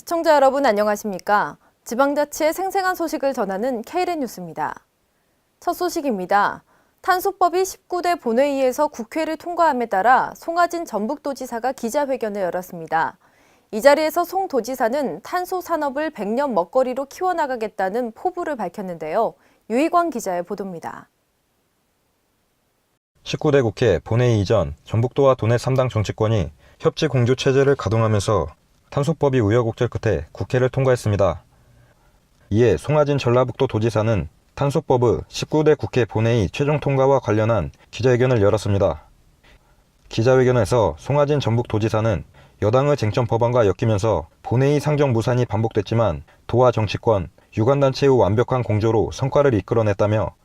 시청자 여러분 안녕하십니까? 지방자치의 생생한 소식을 전하는 K랜 뉴스입니다. 첫 소식입니다. 탄소법이 19대 본회의에서 국회를 통과함에 따라 송하진 전북도지사가 기자회견을 열었습니다. 이 자리에서 송 도지사는 탄소 산업을 100년 먹거리로 키워나가겠다는 포부를 밝혔는데요. 유희광 기자의 보도입니다. 19대 국회 본회의 이전 전북도와 도내 3당 정치권이 협치 공조 체제를 가동하면서 탄소법이 우여곡절 끝에 국회를 통과했습니다. 이에 송하진 전라북도 도지사는 탄소법의 19대 국회 본회의 최종 통과와 관련한 기자회견을 열었습니다. 기자회견에서 송하진 전북도지사는 여당의 쟁점 법안과 엮이면서 본회의 상정 무산이 반복됐지만 도와 정치권, 유관단체의 완벽한 공조로 성과를 이끌어냈다며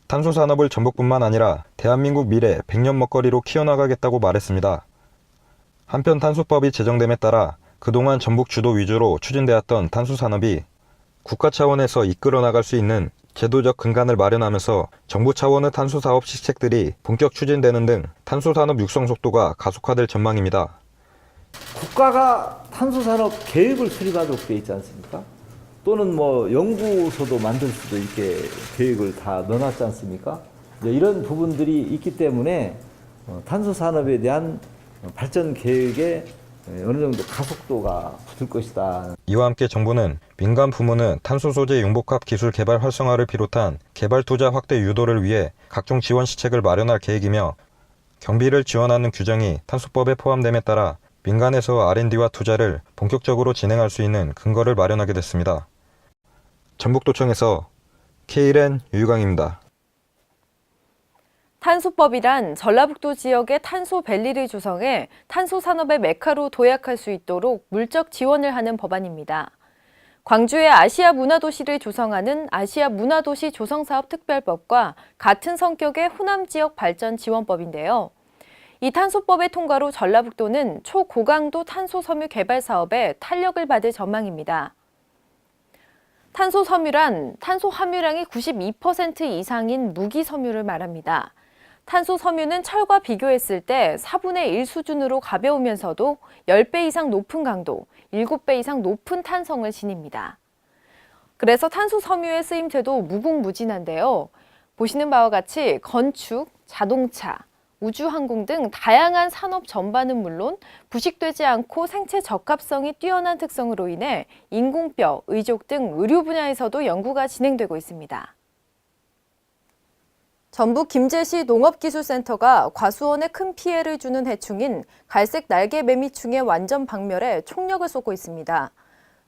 탄소산업을 전북뿐만 아니라 대한민국 미래 100년 먹거리로 키워나가겠다고 말했습니다. 한편 탄소법이 제정됨에 따라 그동안 전북 주도 위주로 추진되었던 탄소산업이 국가 차원에서 이끌어 나갈 수 있는 제도적 근간을 마련하면서 정부 차원의 탄소사업 시책들이 본격 추진되는 등 탄소산업 육성 속도가 가속화될 전망입니다. 국가가 탄소산업 계획을 수립하도록 되어 있지 않습니까? 또는 연구소도 만들 수도 있게 계획을 다 넣어놨지 않습니까? 이런 부분들이 있기 때문에 탄소산업에 대한 발전 계획에 어느 정도 가속도가 붙을 것이다. 이와 함께 정부는 민간 부문의 탄소 소재 융복합 기술 개발 활성화를 비롯한 개발 투자 확대 유도를 위해 각종 지원 시책을 마련할 계획이며 경비를 지원하는 규정이 탄소법에 포함됨에 따라 민간에서 R&D와 투자를 본격적으로 진행할 수 있는 근거를 마련하게 됐습니다. 전북도청에서 K랜 유희광입니다. 탄소법이란 전라북도 지역의 탄소밸리를 조성해 탄소산업의 메카로 도약할 수 있도록 물적 지원을 하는 법안입니다. 광주의 아시아 문화도시를 조성하는 아시아 문화도시 조성사업특별법과 같은 성격의 호남지역 발전 지원법인데요. 이 탄소법의 통과로 전라북도는 초고강도 탄소섬유 개발 사업에 탄력을 받을 전망입니다. 탄소섬유란 탄소 함유량이 92% 이상인 무기섬유를 말합니다. 탄소섬유는 철과 비교했을 때 4분의 1 수준으로 가벼우면서도 10배 이상 높은 강도, 7배 이상 높은 탄성을 지닙니다. 그래서 탄소섬유의 쓰임새도 무궁무진한데요. 보시는 바와 같이 건축, 자동차, 우주항공 등 다양한 산업 전반은 물론 부식되지 않고 생체 적합성이 뛰어난 특성으로 인해 인공뼈, 의족 등 의료 분야에서도 연구가 진행되고 있습니다. 전북 김제시 농업기술센터가 과수원에 큰 피해를 주는 해충인 갈색 날개 매미충의 완전 박멸에 총력을 쏟고 있습니다.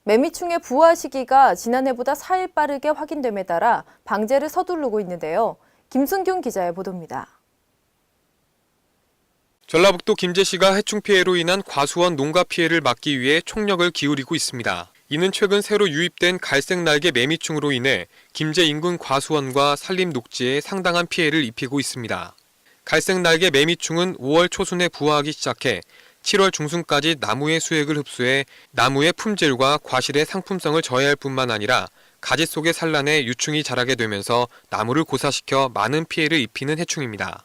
매미충의 부화 시기가 지난해보다 4일 빠르게 확인됨에 따라 방제를 서두르고 있는데요. 김승균 기자의 보도입니다. 전라북도 김제시가 해충 피해로 인한 과수원 농가 피해를 막기 위해 총력을 기울이고 있습니다. 이는 최근 새로 유입된 갈색 날개 매미충으로 인해 김제 인근 과수원과 산림 녹지에 상당한 피해를 입히고 있습니다. 갈색 날개 매미충은 5월 초순에 부화하기 시작해 7월 중순까지 나무의 수액을 흡수해 나무의 품질과 과실의 상품성을 저해할 뿐만 아니라 가지 속의 산란에 유충이 자라게 되면서 나무를 고사시켜 많은 피해를 입히는 해충입니다.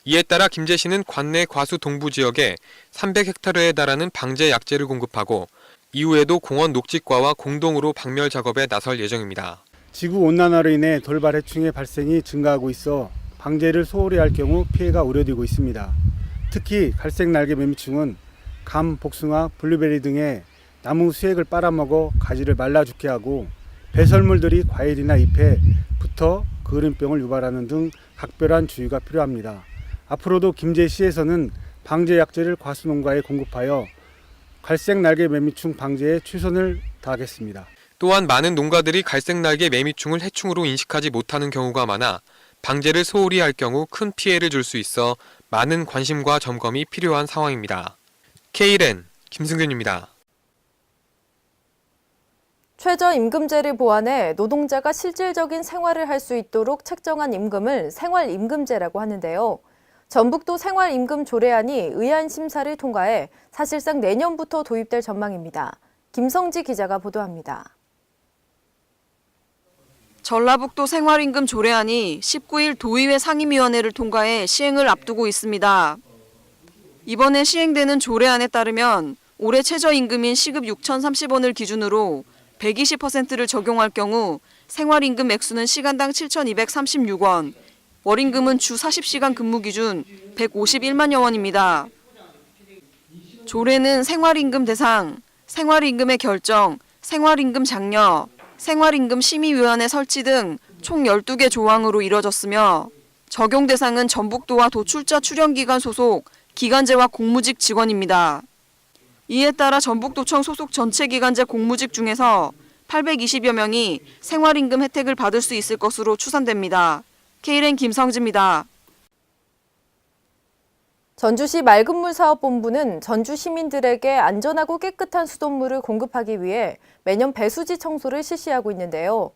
이에 따라 김제시는 관내 과수 동부 지역에 300헥타르에 달하는 방제 약재를 공급하고 이후에도 공원 녹지과와 공동으로 박멸 작업에 나설 예정입니다. 지구온난화로 인해 돌발 해충의 발생이 증가하고 있어 방제를 소홀히 할 경우 피해가 우려되고 있습니다. 특히 갈색 날개 매미충은 감, 복숭아, 블루베리 등의 나무 수액을 빨아먹어 가지를 말라 죽게 하고 배설물들이 과일이나 잎에 붙어 그을음병을 유발하는 등 각별한 주의가 필요합니다. 앞으로도 김제시에서는 방제 약재를 과수농가에 공급하여 갈색 날개 매미충 방제에 최선을 다하겠습니다. 또한 많은 농가들이 갈색 날개 매미충을 해충으로 인식하지 못하는 경우가 많아 방제를 소홀히 할 경우 큰 피해를 줄 수 있어 많은 관심과 점검이 필요한 상황입니다. K랜 김승균입니다. 최저임금제를 보완해 노동자가 실질적인 생활을 할 수 있도록 책정한 임금을 생활임금제라고 하는데요. 전북도 생활임금 조례안이 의안 심사를 통과해 사실상 내년부터 도입될 전망입니다. 김성지 기자가 보도합니다. 전라북도 생활임금 조례안이 19일 도의회 상임위원회를 통과해 시행을 앞두고 있습니다. 이번에 시행되는 조례안에 따르면 올해 최저임금인 시급 6,030원을 기준으로 120%를 적용할 경우 생활임금 액수는 시간당 7,236원, 월임금은 주 40시간 근무 기준 151만여 원입니다. 조례는 생활임금 대상, 생활임금의 결정, 생활임금 장려, 생활임금 심의위원회 설치 등 총 12개 조항으로 이뤄졌으며 적용 대상은 전북도와 도출자 출연기관 소속 기간제와 공무직 직원입니다. 이에 따라 전북도청 소속 전체 기간제 공무직 중에서 820여 명이 생활임금 혜택을 받을 수 있을 것으로 추산됩니다. KLN 김성지입니다. 전주시 맑은물사업본부는 전주 시민들에게 안전하고 깨끗한 수돗물을 공급하기 위해 매년 배수지 청소를 실시하고 있는데요.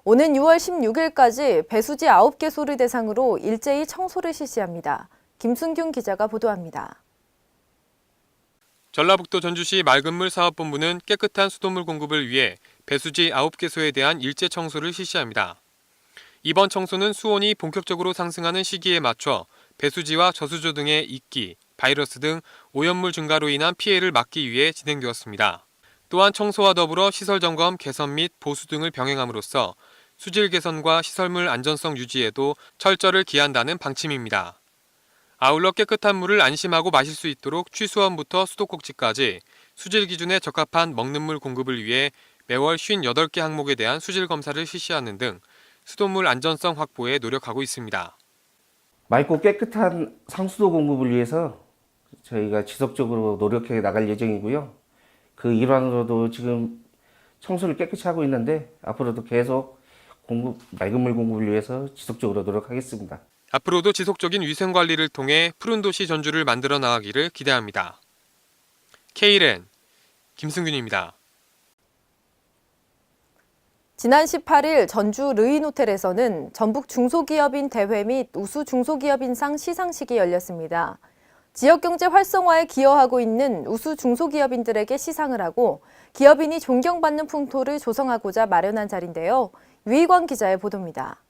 오는 6월 16일까지 배수지 9개소를 대상으로 일제히 청소를 실시합니다. 김순균 기자가 보도합니다. 전라북도 전주시 맑은물 사업본부는 깨끗한 수돗물 공급을 위해 배수지 9개소에 대한 일제 청소를 실시합니다. 이번 청소는 수온이 본격적으로 상승하는 시기에 맞춰 배수지와 저수조 등의 이끼, 바이러스 등 오염물 증가로 인한 피해를 막기 위해 진행되었습니다. 또한 청소와 더불어 시설 점검, 개선 및 보수 등을 병행함으로써 수질 개선과 시설물 안전성 유지에도 철저를 기한다는 방침입니다. 아울러 깨끗한 물을 안심하고 마실 수 있도록 취수원부터 수도꼭지까지 수질 기준에 적합한 먹는 물 공급을 위해 매월 58개 항목에 대한 수질 검사를 실시하는 등 수돗물 안전성 확보에 노력하고 있습니다. 맑고 깨끗한 상수도 공급을 위해서 저희가 지속적으로 노력해 나갈 예정이고요. 그 일환으로도 지금 청소를 깨끗이 하고 있는데 앞으로도 계속 맑은 물 공급을 위해서 지속적으로 노력하겠습니다. 앞으로도 지속적인 위생 관리를 통해 푸른 도시 전주를 만들어 나가기를 기대합니다. KLN 김승균입니다. 지난 18일 전주 르인호텔에서는 전북 중소기업인 대회 및 우수 중소기업인상 시상식이 열렸습니다. 지역경제 활성화에 기여하고 있는 우수 중소기업인들에게 시상을 하고 기업인이 존경받는 풍토를 조성하고자 마련한 자리인데요. 유희광 기자의 보도입니다.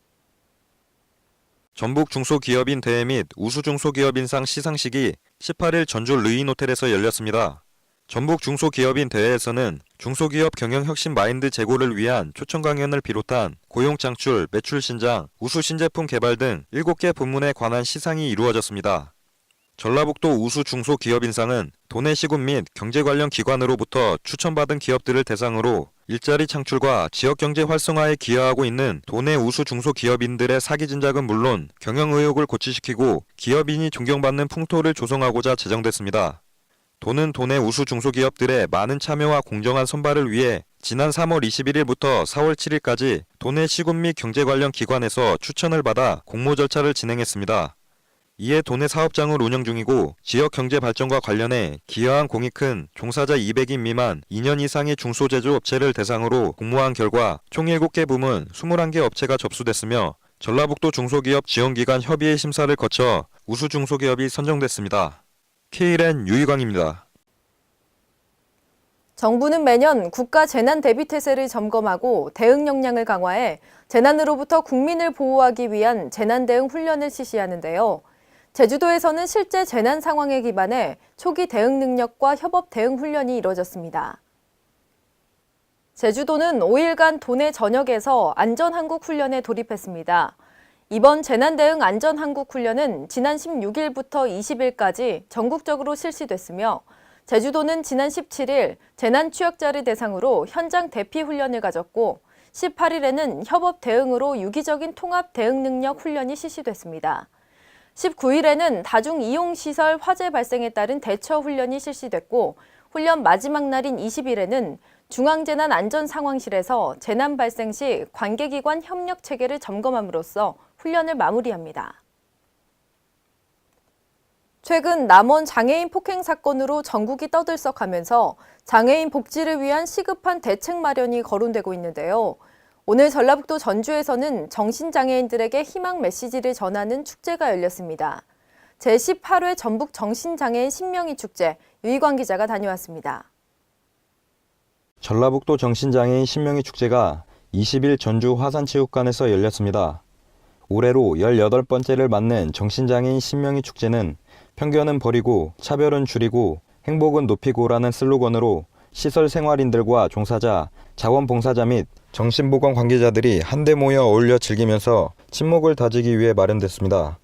전북 중소기업인 대회 및 우수중소기업인상 시상식이 18일 전주 르인호텔에서 열렸습니다. 전북 중소기업인 대회에서는 중소기업 경영 혁신 마인드 제고를 위한 초청 강연을 비롯한 고용 창출, 매출 신장, 우수 신제품 개발 등 7개 부문에 관한 시상이 이루어졌습니다. 전라북도 우수 중소기업인상은 도내 시군 및 경제 관련 기관으로부터 추천받은 기업들을 대상으로 일자리 창출과 지역경제 활성화에 기여하고 있는 도내 우수 중소기업인들의 사기 진작은 물론 경영 의욕을 고취시키고 기업인이 존경받는 풍토를 조성하고자 제정됐습니다. 도는 도내 우수 중소기업들의 많은 참여와 공정한 선발을 위해 지난 3월 21일부터 4월 7일까지 도내 시군 및 경제 관련 기관에서 추천을 받아 공모 절차를 진행했습니다. 이에 도내 사업장을 운영 중이고 지역 경제 발전과 관련해 기여한 공이 큰 종사자 200인 미만 2년 이상의 중소제조업체를 대상으로 공모한 결과 총 7개 부문 21개 업체가 접수됐으며 전라북도 중소기업 지원기관 협의회 심사를 거쳐 우수 중소기업이 선정됐습니다. KLN 유희광입니다. 정부는 매년 국가 재난 대비 태세를 점검하고 대응 역량을 강화해 재난으로부터 국민을 보호하기 위한 재난 대응 훈련을 실시하는데요. 제주도에서는 실제 재난 상황에 기반해 초기 대응 능력과 협업 대응 훈련이 이뤄졌습니다. 제주도는 5일간 도내 전역에서 안전한국 훈련에 돌입했습니다. 이번 재난대응 안전한국 훈련은 지난 16일부터 20일까지 전국적으로 실시됐으며 제주도는 지난 17일 재난 취약자를 대상으로 현장 대피 훈련을 가졌고 18일에는 협업 대응으로 유기적인 통합 대응 능력 훈련이 실시됐습니다. 19일에는 다중이용시설 화재 발생에 따른 대처 훈련이 실시됐고 훈련 마지막 날인 20일에는 중앙재난안전상황실에서 재난 발생 시 관계기관 협력 체계를 점검함으로써 훈련을 마무리합니다. 최근 남원 장애인 폭행 사건으로 전국이 떠들썩하면서 장애인 복지를 위한 시급한 대책 마련이 거론되고 있는데요. 오늘 전라북도 전주에서는 정신장애인들에게 희망 메시지를 전하는 축제가 열렸습니다. 제18회 전북 정신장애인 신명희 축제, 유희광 기자가 다녀왔습니다. 전라북도 정신장애인 신명희 축제가 20일 전주 화산체육관에서 열렸습니다. 올해로 18번째를 맞는 정신장애인 신명희 축제는 편견은 버리고 차별은 줄이고 행복은 높이고라는 슬로건으로 시설 생활인들과 종사자, 자원봉사자 및 정신보건 관계자들이 한데 모여 어울려 즐기면서 친목을 다지기 위해 마련됐습니다.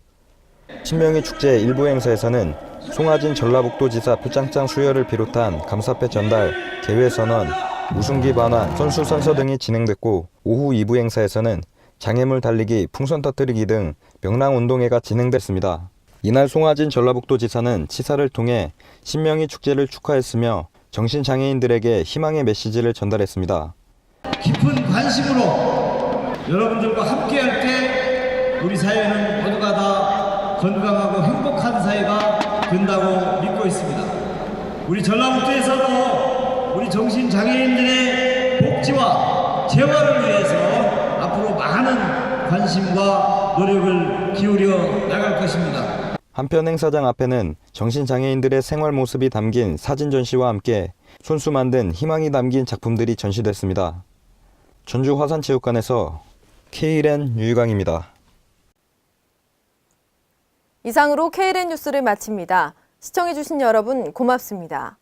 신명희 축제 일부 행사에서는 송하진 전라북도지사 표창장 수여를 비롯한 감사패 전달, 개회선언, 우승기 반환, 선수 선서 등이 진행됐고 오후 2부 행사에서는 장애물 달리기, 풍선 터뜨리기 등 명랑운동회가 진행됐습니다. 이날 송하진 전라북도지사는 치사를 통해 신명희 축제를 축하했으며 정신장애인들에게 희망의 메시지를 전달했습니다. 깊은 관심으로 여러분들과 함께할 때 우리 사회는 모두가 다 건강하고 행복한 사회가 된다고 믿고 있습니다. 우리 전라북도에서도 우리 정신장애인들의 복지와 재활을 위해서 앞으로 많은 관심과 노력을 기울여 나갈 것입니다. 한편 행사장 앞에는 정신장애인들의 생활 모습이 담긴 사진 전시와 함께 손수 만든 희망이 담긴 작품들이 전시됐습니다. 전주 화산체육관에서 KLN 유희광입니다. 이상으로 KLN 뉴스를 마칩니다. 시청해주신 여러분 고맙습니다.